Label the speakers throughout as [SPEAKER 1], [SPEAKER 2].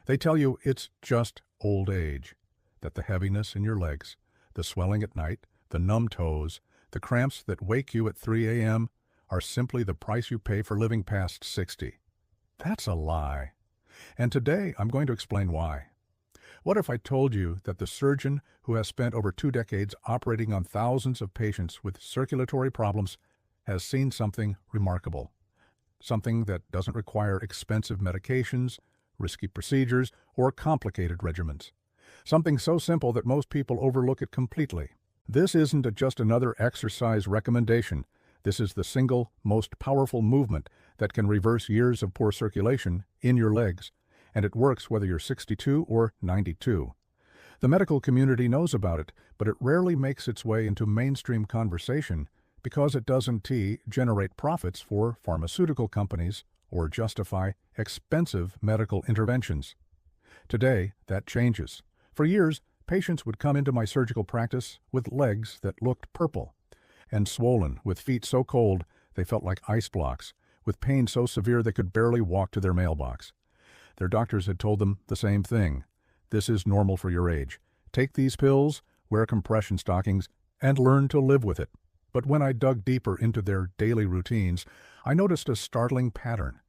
[SPEAKER 1] They tell you it's just old age, that the heaviness in your legs, the swelling at night, the numb toes, the cramps that wake you at 3 a.m. are simply the price you pay for living past 60. That's a lie. And today I'm going to explain why. What if I told you that the surgeon who has spent over 2 decades operating on thousands of patients with circulatory problems has seen something remarkable? Something that doesn't require expensive medications, risky procedures, or complicated regimens. Something so simple that most people overlook it completely. This isn't just another exercise recommendation. This is the single most powerful movement that can reverse years of poor circulation in your legs, and it works whether you're 62 or 92. The medical community knows about it, but it rarely makes its way into mainstream conversation because it doesn't generate profits for pharmaceutical companies or justify expensive medical interventions. Today, that changes. For years, patients would come into my surgical practice with legs that looked purple and swollen, with feet so cold they felt like ice blocks, with pain so severe they could barely walk to their mailbox. Their doctors had told them the same thing. This is normal for your age. Take these pills, wear compression stockings, and learn to live with it. But when I dug deeper into their daily routines, I noticed a startling pattern.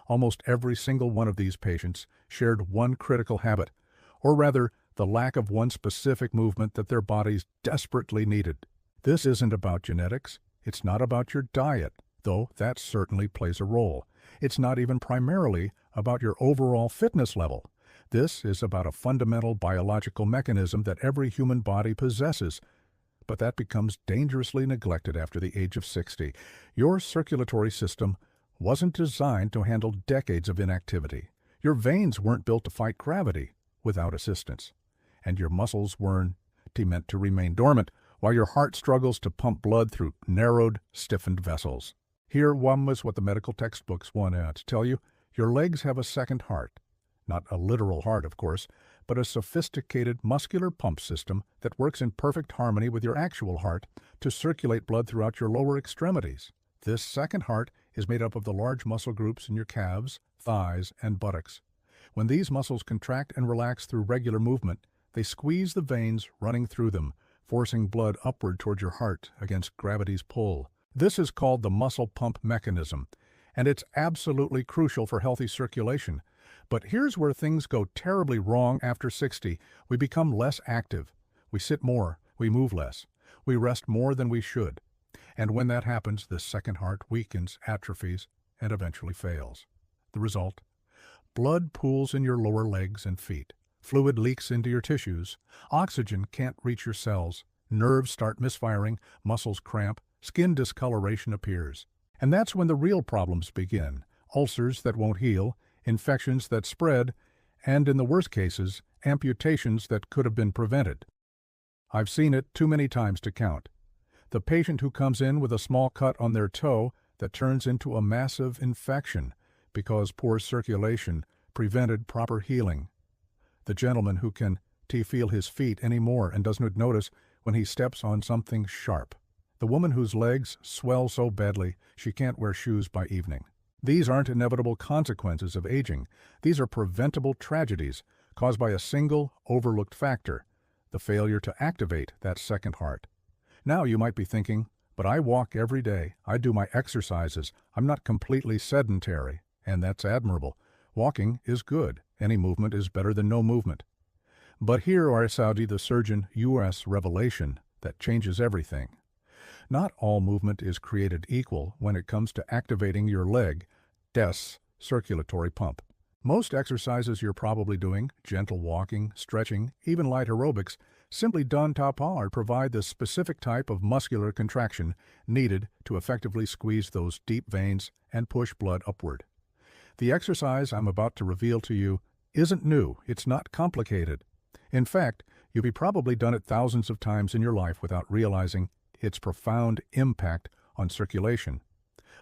[SPEAKER 1] Almost every single one of these patients shared one critical habit, or rather, the lack of one specific movement that their bodies desperately needed. This isn't about genetics. It's not about your diet, though that certainly plays a role. It's not even primarily about your overall fitness level. This is about a fundamental biological mechanism that every human body possesses, but that becomes dangerously neglected after the age of 60. Your circulatory system wasn't designed to handle decades of inactivity. Your veins weren't built to fight gravity without assistance, and your muscles weren't meant to remain dormant while your heart struggles to pump blood through narrowed, stiffened vessels. Here was what the medical textbooks want to tell you. Your legs have a second heart. Not a literal heart, of course, but a sophisticated muscular pump system that works in perfect harmony with your actual heart to circulate blood throughout your lower extremities. This second heart is made up of the large muscle groups in your calves, thighs, and buttocks. When these muscles contract and relax through regular movement, they squeeze the veins running through them, forcing blood upward toward your heart against gravity's pull. This is called the muscle pump mechanism, and it's absolutely crucial for healthy circulation. But here's where things go terribly wrong after 60. We become less active. We sit more. We move less. We rest more than we should. And when that happens, the second heart weakens, atrophies, and eventually fails. The result? Blood pools in your lower legs and feet. Fluid leaks into your tissues. Oxygen can't reach your cells. Nerves start misfiring. Muscles cramp. Skin discoloration appears. And that's when the real problems begin. Ulcers that won't heal, infections that spread, and in the worst cases, amputations that could have been prevented. I've seen it too many times to count. The patient who comes in with a small cut on their toe that turns into a massive infection because poor circulation prevented proper healing. The gentleman who can feel his feet anymore and doesn't notice when he steps on something sharp. The woman whose legs swell so badly she can't wear shoes by evening. These aren't inevitable consequences of aging. These are preventable tragedies caused by a single overlooked factor, the failure to activate that second heart. Now you might be thinking, but I walk every day. I do my exercises. I'm not completely sedentary, and that's admirable. Walking is good. Any movement is better than no movement. But here are Saudi, the surgeon, U.S. revelation that changes everything. Not all movement is created equal when it comes to activating your leg, circulatory pump. Most exercises you're probably doing, gentle walking, stretching, even light aerobics, simply done par provide the specific type of muscular contraction needed to effectively squeeze those deep veins and push blood upward. The exercise I'm about to reveal to you isn't new. It's not complicated. In fact, you've probably done it thousands of times in your life without realizing its profound impact on circulation.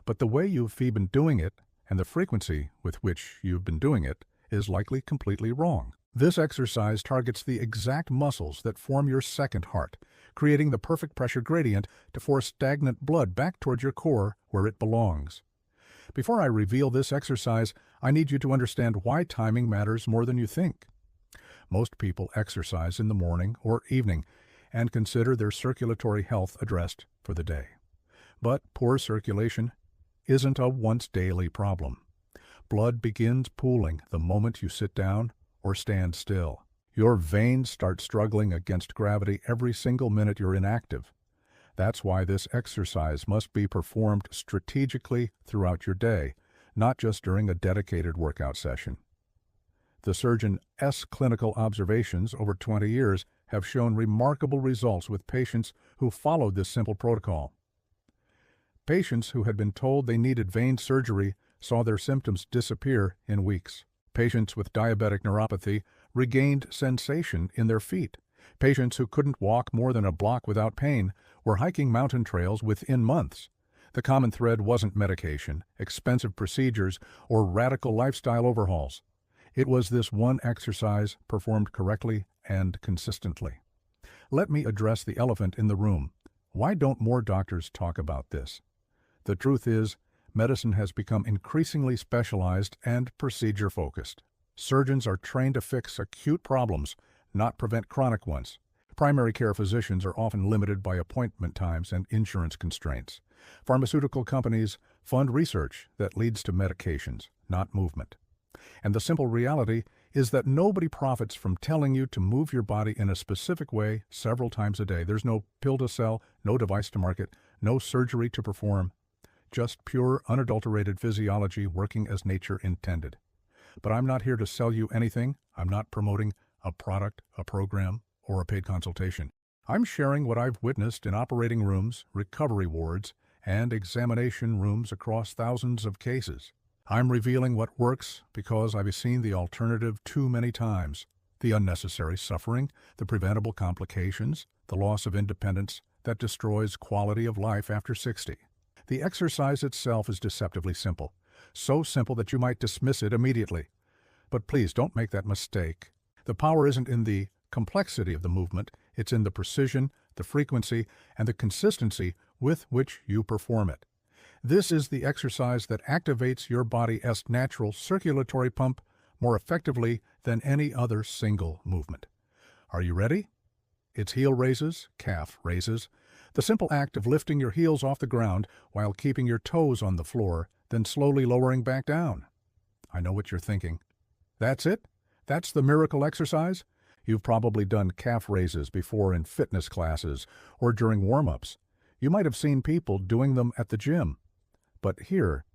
[SPEAKER 1] But the way you've been doing it and the frequency with which you've been doing it is likely completely wrong. This exercise targets the exact muscles that form your second heart, creating the perfect pressure gradient to force stagnant blood back towards your core where it belongs. Before I reveal this exercise, I need you to understand why timing matters more than you think. Most people exercise in the morning or evening and consider their circulatory health addressed for the day. But poor circulation isn't a once-daily problem. Blood begins pooling the moment you sit down or stand still. Your veins start struggling against gravity every single minute you're inactive. That's why this exercise must be performed strategically throughout your day, not just during a dedicated workout session. The Surgeon S clinical observations over 20 years have shown remarkable results with patients who followed this simple protocol. Patients who had been told they needed vein surgery saw their symptoms disappear in weeks. Patients with diabetic neuropathy regained sensation in their feet. Patients who couldn't walk more than a block without pain were hiking mountain trails within months. The common thread wasn't medication, expensive procedures, or radical lifestyle overhauls. It was this one exercise performed correctly and consistently. Let me address the elephant in the room. Why don't more doctors talk about this? The truth is, medicine has become increasingly specialized and procedure-focused. Surgeons are trained to fix acute problems, not prevent chronic ones. Primary care physicians are often limited by appointment times and insurance constraints. Pharmaceutical companies fund research that leads to medications, not movement. And the simple reality is that nobody profits from telling you to move your body in a specific way several times a day. There's no pill to sell, no device to market, no surgery to perform. Just pure, unadulterated physiology working as nature intended. But I'm not here to sell you anything. I'm not promoting a product, a program, or a paid consultation. I'm sharing what I've witnessed in operating rooms, recovery wards, and examination rooms across thousands of cases. I'm revealing what works because I've seen the alternative too many times. The unnecessary suffering, the preventable complications, the loss of independence that destroys quality of life after 60. The exercise itself is deceptively simple. So simple that you might dismiss it immediately. But please don't make that mistake. The power isn't in the complexity of the movement, it's in the precision, the frequency, and the consistency with which you perform it. This is the exercise that activates your body's natural circulatory pump more effectively than any other single movement. Are you ready? It's heel raises, calf raises, the simple act of lifting your heels off the ground while keeping your toes on the floor, then slowly lowering back down. I know what you're thinking. That's it? That's the miracle exercise? You've probably done calf raises before in fitness classes or during warm-ups. You might have seen people doing them at the gym. But here,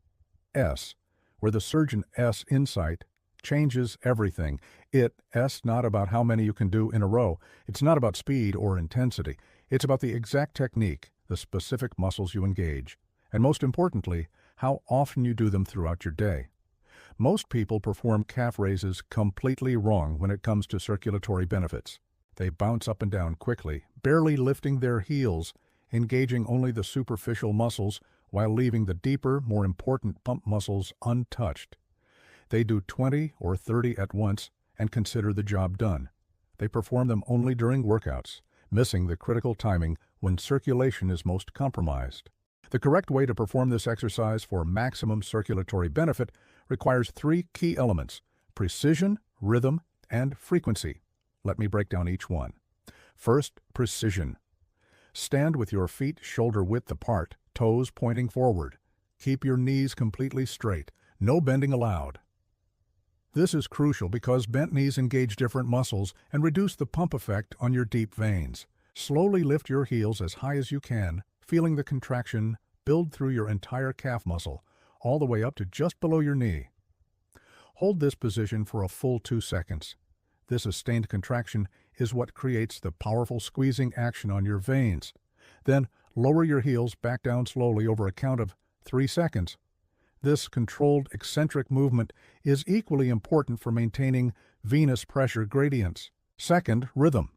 [SPEAKER 1] S, where the Surgeon S insight changes everything. It's not about how many you can do in a row. It's not about speed or intensity. It's about the exact technique, the specific muscles you engage, and most importantly, how often you do them throughout your day. Most people perform calf raises completely wrong when it comes to circulatory benefits. They bounce up and down quickly, barely lifting their heels, engaging only the superficial muscles while leaving the deeper, more important pump muscles untouched. They do 20 or 30 at once and consider the job done. They perform them only during workouts, missing the critical timing when circulation is most compromised. The correct way to perform this exercise for maximum circulatory benefit requires 3 key elements: precision, rhythm, and frequency. Let me break down each one. First, precision. Stand with your feet shoulder-width apart, toes pointing forward. Keep your knees completely straight. No bending allowed. This is crucial because bent knees engage different muscles and reduce the pump effect on your deep veins. Slowly lift your heels as high as you can, feeling the contraction build through your entire calf muscle, all the way up to just below your knee. Hold this position for a full 2 seconds. This sustained contraction is what creates the powerful squeezing action on your veins. Then lower your heels back down slowly over a count of 3 seconds. This controlled eccentric movement is equally important for maintaining venous pressure gradients. Second, rhythm.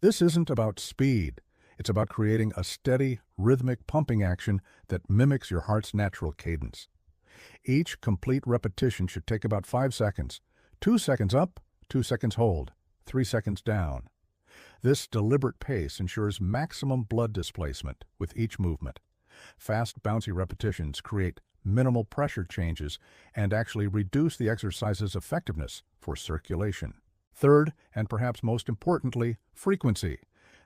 [SPEAKER 1] This isn't about speed. It's about creating a steady, rhythmic pumping action that mimics your heart's natural cadence. Each complete repetition should take about 5 seconds. 2 seconds up, 2 seconds hold, 3 seconds down. This deliberate pace ensures maximum blood displacement with each movement. Fast, bouncy repetitions create minimal pressure changes and actually reduce the exercise's effectiveness for circulation. Third, and perhaps most importantly, frequency.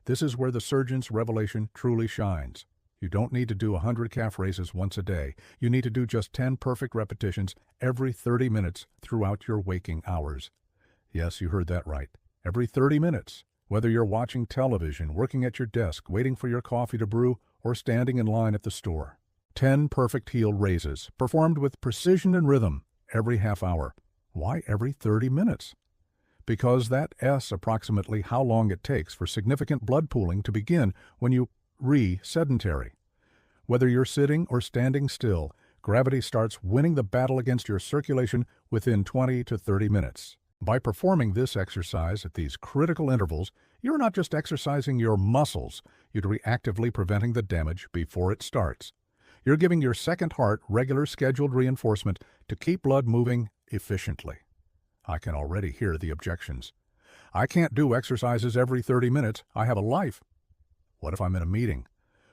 [SPEAKER 1] This is where the surgeon's revelation truly shines. You don't need to do 100 calf raises once a day. You need to do just 10 perfect repetitions every 30 minutes throughout your waking hours. Yes, you heard that right. Every 30 minutes. Whether you're watching television, working at your desk, waiting for your coffee to brew, or standing in line at the store. 10 perfect heel raises, performed with precision and rhythm, every half hour. Why every 30 minutes? Because that S approximately how long it takes for significant blood pooling to begin when you sedentary. Whether you're sitting or standing still, gravity starts winning the battle against your circulation within 20 to 30 minutes. By performing this exercise at these critical intervals, you're not just exercising your muscles, you're reactively preventing the damage before it starts. You're giving your second heart regular scheduled reinforcement to keep blood moving efficiently. I can already hear the objections. I can't do exercises every 30 minutes. I have a life. What if I'm in a meeting?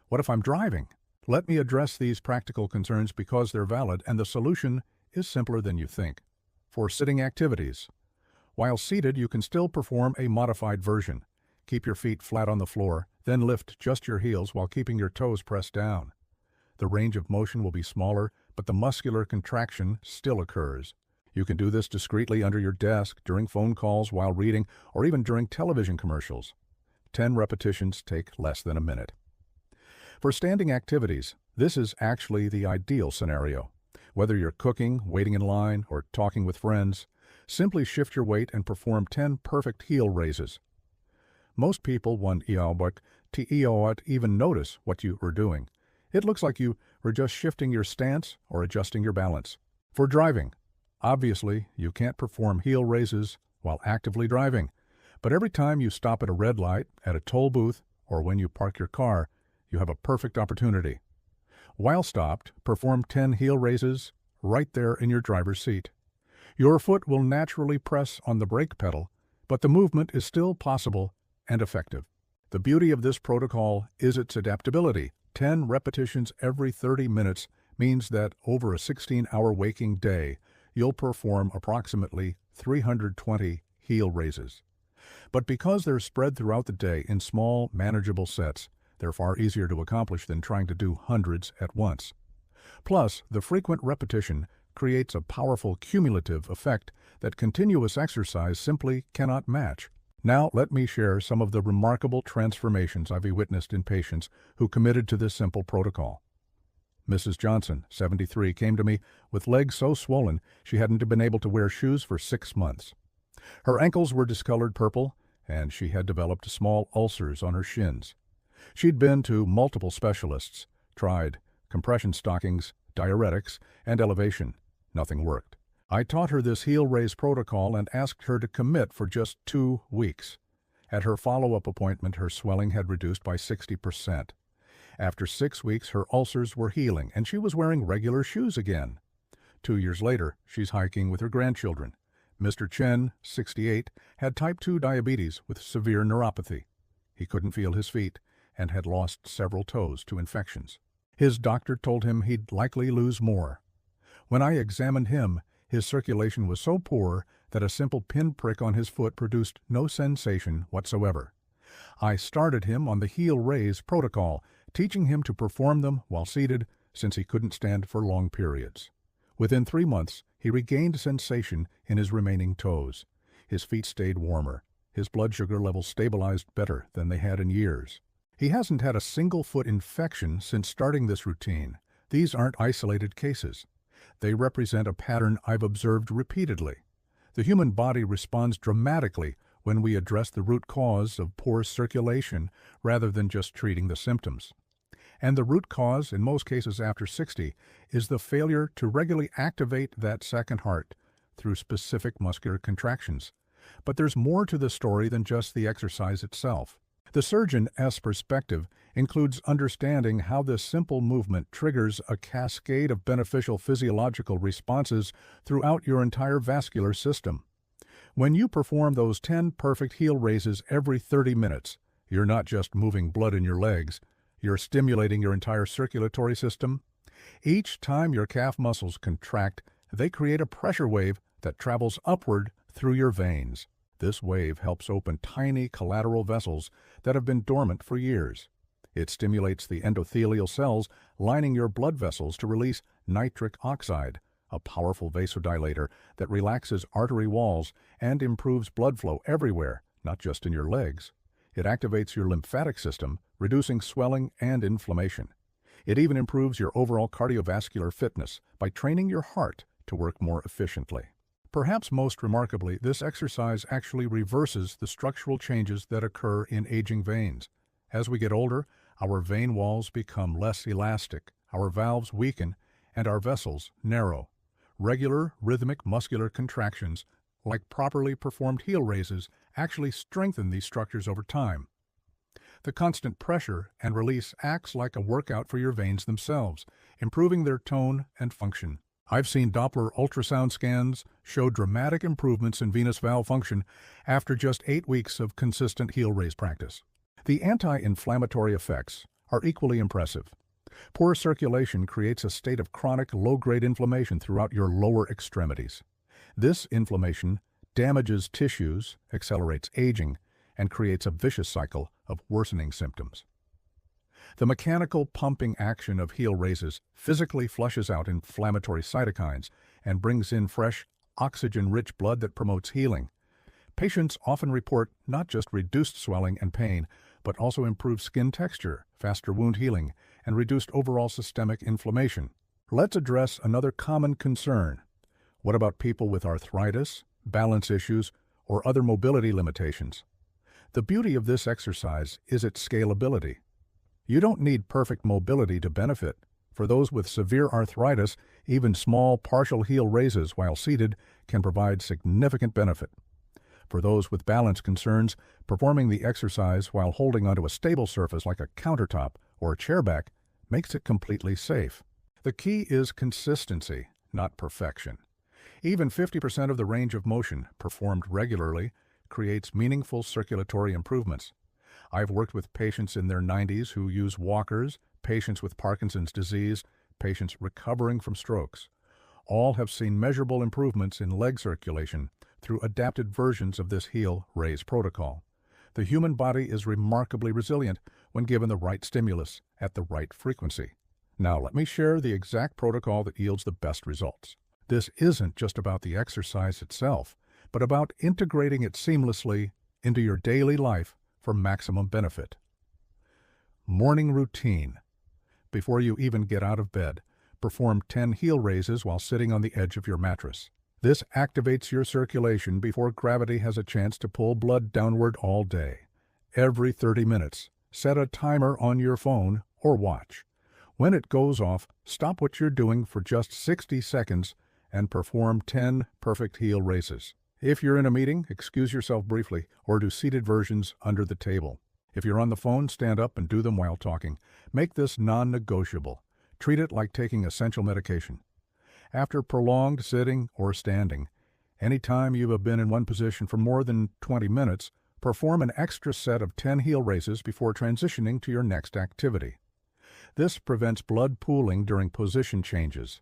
[SPEAKER 1] What if I'm driving? Let me address these practical concerns because they're valid, and the solution is simpler than you think. For sitting activities, while seated, you can still perform a modified version. Keep your feet flat on the floor, then lift just your heels while keeping your toes pressed down. The range of motion will be smaller, but the muscular contraction still occurs. You can do this discreetly under your desk, during phone calls, while reading, or even during television commercials. 10 repetitions take less than a minute. For standing activities, this is actually the ideal scenario. Whether you're cooking, waiting in line, or talking with friends, simply shift your weight and perform 10 perfect heel raises. Most people won't even notice what you are doing. It looks like you are just shifting your stance or adjusting your balance. For driving, obviously you can't perform heel raises while actively driving, but every time you stop at a red light, at a toll booth, or when you park your car, you have a perfect opportunity. While stopped, perform 10 heel raises right there in your driver's seat. Your foot will naturally press on the brake pedal, but the movement is still possible and effective. The beauty of this protocol is its adaptability. 10 repetitions every 30 minutes means that over a 16-hour waking day, you'll perform approximately 320 heel raises. But because they're spread throughout the day in small, manageable sets, they're far easier to accomplish than trying to do hundreds at once. Plus, the frequent repetition creates a powerful cumulative effect that continuous exercise simply cannot match. Now let me share some of the remarkable transformations I've witnessed in patients who committed to this simple protocol. Mrs. Johnson, 73, came to me with legs so swollen she hadn't been able to wear shoes for 6 months. Her ankles were discolored purple, and she had developed small ulcers on her shins. She'd been to multiple specialists, tried compression stockings, diuretics, and elevation. Nothing worked. I taught her this heel raise protocol and asked her to commit for just 2 weeks. At her follow-up appointment, her swelling had reduced by 60%. After 6 weeks, her ulcers were healing, and she was wearing regular shoes again. 2 years later, she's hiking with her grandchildren. Mr. Chen, 68, had type 2 diabetes with severe neuropathy. He couldn't feel his feet and had lost several toes to infections. His doctor told him he'd likely lose more. When I examined him, his circulation was so poor that a simple pinprick on his foot produced no sensation whatsoever. I started him on the heel raise protocol, teaching him to perform them while seated since he couldn't stand for long periods. Within 3 months, he regained sensation in his remaining toes. His feet stayed warmer. His blood sugar levels stabilized better than they had in years. He hasn't had a single foot infection since starting this routine. These aren't isolated cases. They represent a pattern I've observed repeatedly. The human body responds dramatically when we address the root cause of poor circulation rather than just treating the symptoms. And the root cause, in most cases after 60, is the failure to regularly activate that second heart through specific muscular contractions. But there's more to the story than just the exercise itself. The surgeon's perspective includes understanding how this simple movement triggers a cascade of beneficial physiological responses throughout your entire vascular system. When you perform those 10 perfect heel raises every 30 minutes, you're not just moving blood in your legs, you're stimulating your entire circulatory system, Each time your calf muscles contract, they create a pressure wave that travels upward through your veins. This wave helps open tiny collateral vessels that have been dormant for years. It stimulates the endothelial cells lining your blood vessels to release nitric oxide, a powerful vasodilator that relaxes artery walls and improves blood flow everywhere, not just in your legs. It activates your lymphatic system, reducing swelling and inflammation. It even improves your overall cardiovascular fitness by training your heart to work more efficiently. Perhaps most remarkably, this exercise actually reverses the structural changes that occur in aging veins. As we get older, our vein walls become less elastic, our valves weaken, and our vessels narrow. Regular, rhythmic muscular contractions, like properly performed heel raises, actually strengthen these structures over time. The constant pressure and release acts like a workout for your veins themselves, improving their tone and function. I've seen Doppler ultrasound scans show dramatic improvements in venous valve function after just 8 weeks of consistent heel raise practice. The anti-inflammatory effects are equally impressive. Poor circulation creates a state of chronic low-grade inflammation throughout your lower extremities. This inflammation damages tissues, accelerates aging, and creates a vicious cycle of worsening symptoms. The mechanical pumping action of heel raises physically flushes out inflammatory cytokines and brings in fresh, oxygen-rich blood that promotes healing. Patients often report not just reduced swelling and pain, but also improved skin texture, faster wound healing, and reduced overall systemic inflammation. Let's address another common concern. What about people with arthritis, balance issues, or other mobility limitations? The beauty of this exercise is its scalability. You don't need perfect mobility to benefit. For those with severe arthritis, even small partial heel raises while seated can provide significant benefit. For those with balance concerns, performing the exercise while holding onto a stable surface like a countertop or a chair back makes it completely safe. The key is consistency, not perfection. Even 50% of the range of motion performed regularly creates meaningful circulatory improvements. I've worked with patients in their 90s who use walkers, patients with Parkinson's disease, patients recovering from strokes. All have seen measurable improvements in leg circulation through adapted versions of this heel raise protocol. The human body is remarkably resilient when given the right stimulus at the right frequency. Now let me share the exact protocol that yields the best results. This isn't just about the exercise itself, but about integrating it seamlessly into your daily life for maximum benefit. Morning routine. Before you even get out of bed, perform 10 heel raises while sitting on the edge of your mattress. This activates your circulation before gravity has a chance to pull blood downward all day. Every 30 minutes, set a timer on your phone or watch. When it goes off, stop what you're doing for just 60 seconds and perform 10 perfect heel raises. If you're in a meeting, excuse yourself briefly or do seated versions under the table. If you're on the phone, stand up and do them while talking. Make this non-negotiable. Treat it like taking essential medication. After prolonged sitting or standing, any time you have been in one position for more than 20 minutes, perform an extra set of 10 heel raises before transitioning to your next activity. This prevents blood pooling during position changes.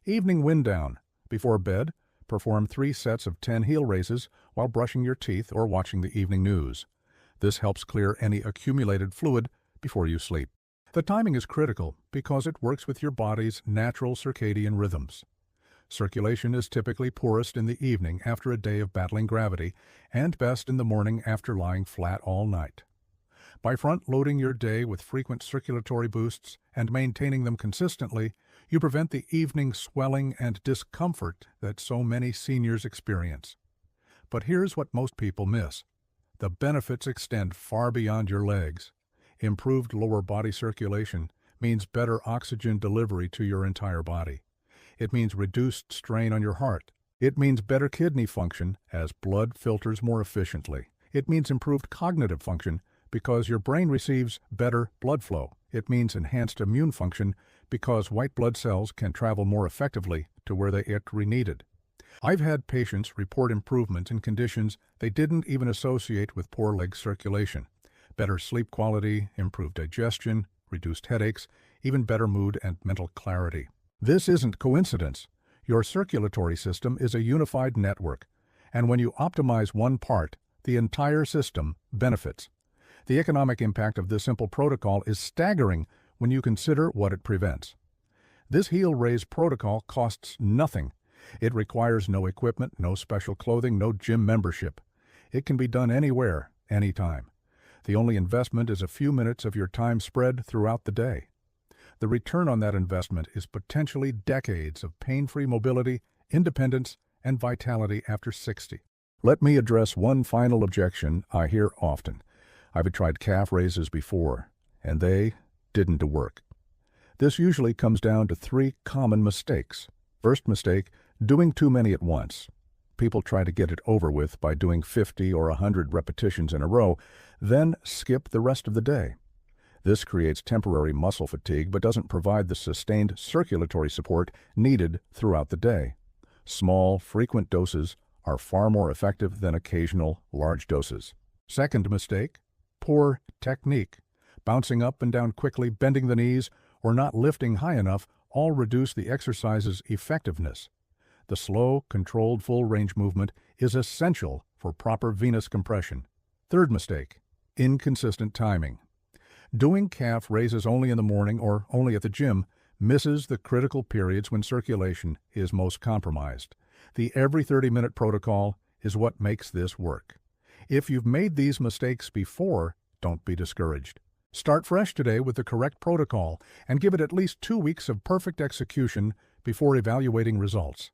[SPEAKER 1] Evening wind down. Before bed, perform 3 sets of 10 heel raises while brushing your teeth or watching the evening news. This helps clear any accumulated fluid before you sleep. The timing is critical because it works with your body's natural circadian rhythms. Circulation is typically poorest in the evening after a day of battling gravity and best in the morning after lying flat all night. By front-loading your day with frequent circulatory boosts and maintaining them consistently, you prevent the evening swelling and discomfort that so many seniors experience. But here's what most people miss. The benefits extend far beyond your legs. Improved lower body circulation means better oxygen delivery to your entire body. It means reduced strain on your heart. It means better kidney function as blood filters more efficiently. It means improved cognitive function because your brain receives better blood flow. It means enhanced immune function because white blood cells can travel more effectively to where they are needed. I've had patients report improvements in conditions they didn't even associate with poor leg circulation. Better sleep quality, improved digestion, reduced headaches, even better mood and mental clarity. This isn't coincidence. Your circulatory system is a unified network, and when you optimize one part, the entire system benefits. The economic impact of this simple protocol is staggering when you consider what it prevents. This Heal Raise protocol costs nothing. It requires no equipment, no special clothing, no gym membership. It can be done anywhere, anytime. The only investment is a few minutes of your time spread throughout the day. The return on that investment is potentially decades of pain-free mobility, independence, and vitality after 60. Let me address one final objection I hear often. I've tried calf raises before, and they didn't work. This usually comes down to 3 common mistakes. First mistake, doing too many at once. People try to get it over with by doing 50 or 100 repetitions in a row, then skip the rest of the day. This creates temporary muscle fatigue but doesn't provide the sustained circulatory support needed throughout the day. Small, frequent doses are far more effective than occasional, large doses. Second mistake, poor technique. Bouncing up and down quickly, bending the knees, or not lifting high enough all reduce the exercise's effectiveness. The slow, controlled full-range movement is essential for proper venous compression. Third mistake, inconsistent timing. Doing calf raises only in the morning or only at the gym misses the critical periods when circulation is most compromised. The every 30-minute protocol is what makes this work. If you've made these mistakes before, don't be discouraged. Start fresh today with the correct protocol and give it at least 2 weeks of perfect execution before evaluating results.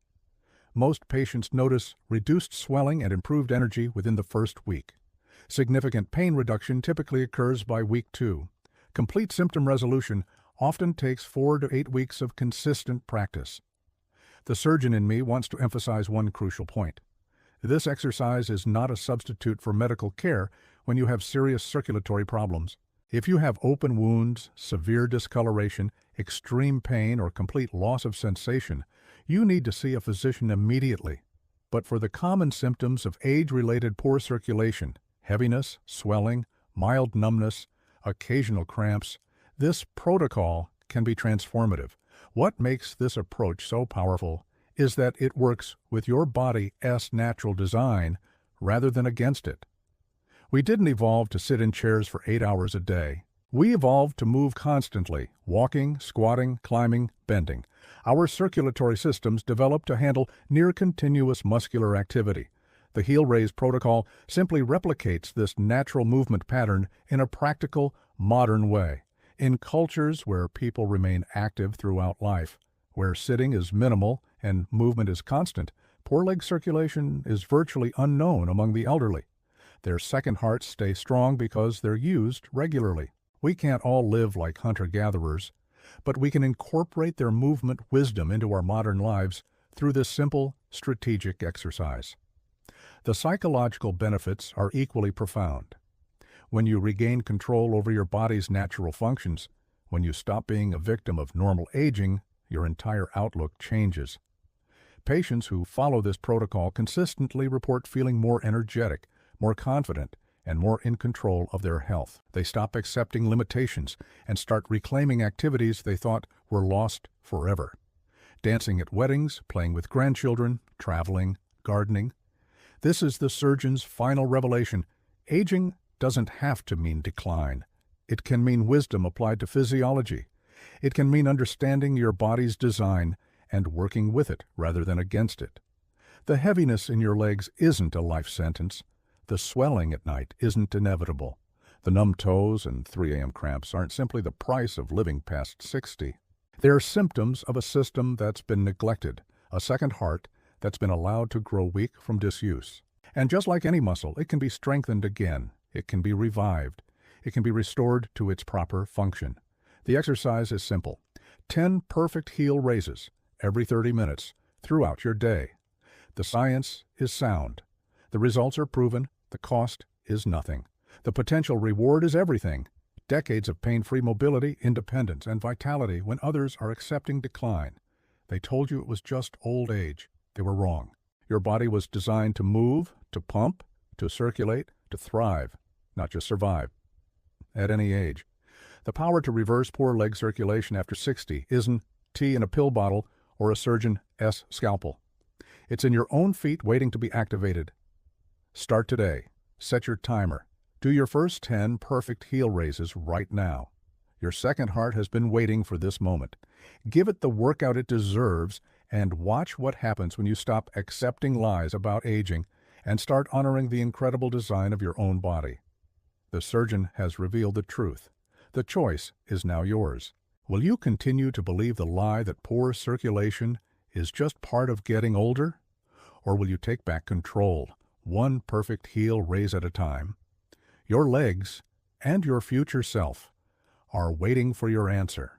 [SPEAKER 1] Most patients notice reduced swelling and improved energy within the first week. Significant pain reduction typically occurs by week 2. Complete symptom resolution often takes 4 to 8 weeks of consistent practice. The surgeon in me wants to emphasize one crucial point. This exercise is not a substitute for medical care when you have serious circulatory problems. If you have open wounds, severe discoloration, extreme pain, or complete loss of sensation, you need to see a physician immediately. But for the common symptoms of age-related poor circulation, heaviness, swelling, mild numbness, occasional cramps, this protocol can be transformative. What makes this approach so powerful is that it works with your body's natural design rather than against it. We didn't evolve to sit in chairs for 8 hours a day. We evolved to move constantly, walking, squatting, climbing, bending. Our circulatory systems developed to handle near-continuous muscular activity. The Heal Raise protocol simply replicates this natural movement pattern in a practical, modern way. In cultures where people remain active throughout life, where sitting is minimal and movement is constant, poor leg circulation is virtually unknown among the elderly. Their second hearts stay strong because they're used regularly. We can't all live like hunter-gatherers, but we can incorporate their movement wisdom into our modern lives through this simple, strategic exercise. The psychological benefits are equally profound. When you regain control over your body's natural functions, when you stop being a victim of normal aging, your entire outlook changes. Patients who follow this protocol consistently report feeling more energetic, more confident, and more in control of their health. They stop accepting limitations and start reclaiming activities they thought were lost forever. Dancing at weddings, playing with grandchildren, traveling, gardening. This is the surgeon's final revelation. Aging doesn't have to mean decline. It can mean wisdom applied to physiology. It can mean understanding your body's design and working with it rather than against it. The heaviness in your legs isn't a life sentence. The swelling at night isn't inevitable. The numb toes and 3 a.m. cramps aren't simply the price of living past 60. They're symptoms of a system that's been neglected, a second heart that's been allowed to grow weak from disuse. And just like any muscle, it can be strengthened again. It can be revived. It can be restored to its proper function. The exercise is simple. 10 perfect heel raises every 30 minutes throughout your day. The science is sound. The results are proven. The cost is nothing. The potential reward is everything. Decades of pain-free mobility, independence, and vitality when others are accepting decline. They told you it was just old age. They were wrong. Your body was designed to move, to pump, to circulate, to thrive, not just survive, at any age. The power to reverse poor leg circulation after 60 isn't tea in a pill bottle or a surgeon's scalpel. It's in your own feet waiting to be activated. Start today. Set your timer. Do your first 10 perfect heel raises right now. Your second heart has been waiting for this moment. Give it the workout it deserves and watch what happens when you stop accepting lies about aging and start honoring the incredible design of your own body. The surgeon has revealed the truth. The choice is now yours. Will you continue to believe the lie that poor circulation is just part of getting older? Or will you take back control, one perfect heel raise at a time? Your legs and your future self are waiting for your answer.